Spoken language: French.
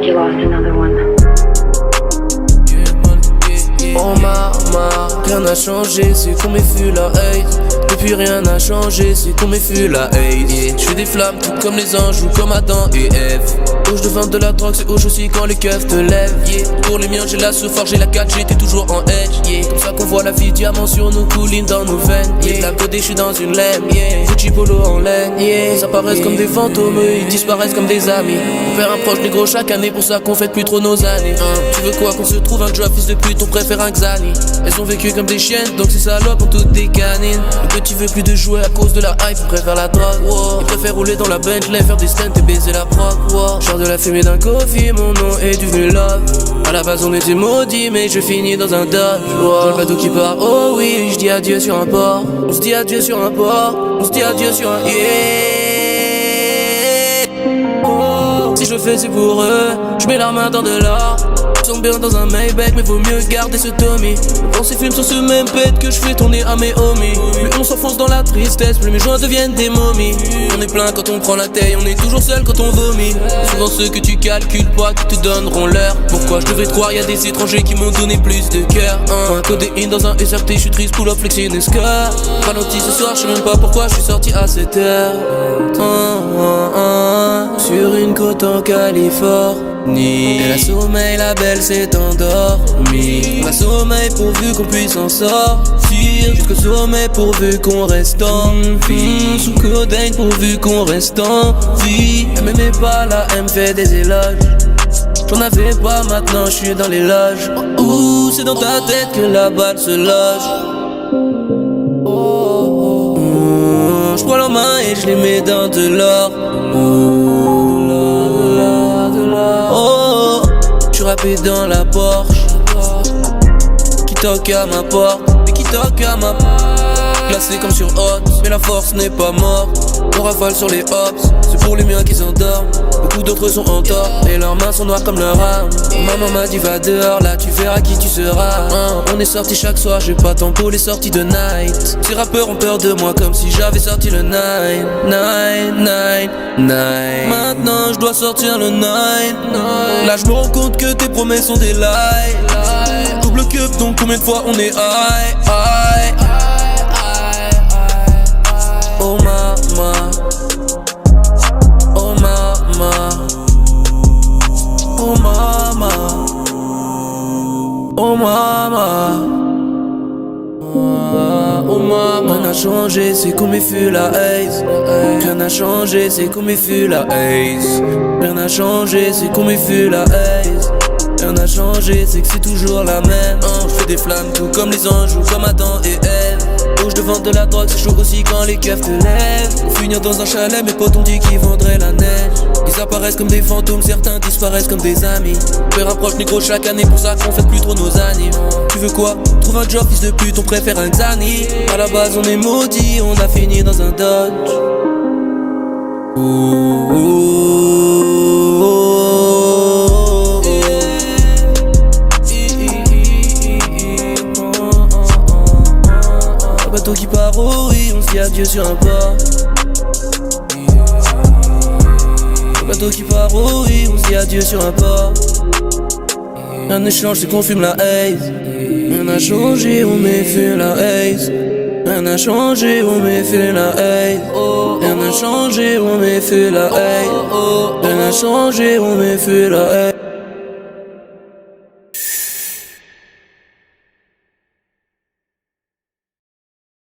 you lost another one. Oh maman, rien n'a changé, c'est qu'on m'effue la hate. Depuis rien n'a changé, c'est qu'on m'effue la hate. Je fais des flammes tout comme les anges ou comme Adam et Ève. Rouge de vente de la drogue, c'est rouge aussi quand les keufs te lèvent. Pour les miens j'ai la souffrance, j'ai la 4G, t'es toujours en edge. Comme ça qu'on voit la vie diamant sur nos coulines dans nos veines. La côté j'suis dans une laine, Gucci polo en laine. Ils apparaissent comme des fantômes, ils disparaissent comme des amis. On perd un proche négro chaque année, pour ça qu'on fête plus trop nos années. Tu veux quoi qu'on se trouve un job, fils de pute, on préfère un Xani. Elles ont vécu comme des chiennes, donc ces salopes ont toutes des canines. Le petit veut plus de jouer à cause de la hype, il préfère la drogue. Il préfère rouler dans la Bentley, faire des stunts et baiser la prog. Genre de la fumée d'un coffee, mon nom est devenu love. À la base on était maudits, mais je finis dans un dodge. Dans le bateau qui part, oh oui, je dis adieu sur un port. On se dit adieu sur un port, on se dit adieu sur un oh, si je le fais c'est pour eux, je mets la main dans de l'or. Tombe bien dans un Maybach, mais vaut mieux garder ce Tommy. Le pensée filme sur ce même pet que je fais tourner à mes homies. Plus on s'enfonce dans la tristesse, plus mes joints deviennent des momies. On est plein quand on prend la taille, on est toujours seul quand on vomit. Souvent ceux que tu calcules pas qui te donneront l'heure. Pourquoi je devrais te croire, y'a des étrangers qui m'ont donné plus de cœur. Un codéine dans un SRT, je suis triste, pull up flexer une scar. Ralenti ce soir, je sais même pas pourquoi je suis sorti à cette heure. Sur une côte en Californie. Et la sommeil, la belle s'est endormie. La sommeil pourvu qu'on puisse en sortir. Jusqu'au sommet pourvu qu'on reste en vie. Sous codeine pourvu qu'on reste en vie. Elle m'aimait pas là, elle me fait des éloges. J'en avais pas, maintenant je suis dans les loges. Ouh, c'est dans ta tête que la balle se loge. Je prends leurs mains et je les mets dans de l'or. Oh, je suis rappé dans la Porsche. Qui toque à ma porte, et qui toque à ma porte. Glacé comme sur hot, mais la force n'est pas morte. On rafale sur les hops, c'est pour les miens qui s'endorment. Beaucoup d'autres sont en tort, et leurs mains sont noires comme leur âme. Maman m'a dit va dehors, là tu verras qui tu seras. On est sortis chaque soir, j'ai pas temps pour les sorties de night. Ces rappeurs ont peur de moi comme si j'avais sorti le 9. Maintenant je dois sortir le 9. Là je me rends compte que tes promesses sont des lies. Double cup donc combien de fois on est high. Oh mama, oh mama, oh mama, oh mama, oh mama. Rien n'a changé, c'est qu'on m'effue la haze. Rien n'a changé, c'est qu'on m'effue la haze. Rien n'a changé, c'est qu'on m'effue la haze. Rien n'a changé, c'est que c'est toujours la même. Je fais des flammes tout comme les anges ou comme Adam et Ève. Rouge de vente de la drogue, c'est chaud aussi quand les keufs te lèvent. Pour finir dans un chalet, mes potes ont dit qu'ils vendraient la neige. Ils apparaissent comme des fantômes, certains disparaissent comme des amis. On perd un proche négro chaque année, pour ça qu'on fête plus trop nos animes. Tu veux quoi? Trouve un job, fils de pute, on préfère un Xani. À la base on est maudits, on a fini dans un Dodge. Le bateau qui part, oh oui, on se dit adieu sur un port. Le bateau qui part, oh oui, on se dit adieu sur un port. Rien ne change, c'est qu'on fume la haze. Rien n'a changé, on m'effue la haze. Rien n'a changé, on m'effue la haze. Rien n'a changé, on m'effue la haze. Rien n'a changé, on m'effue la haze.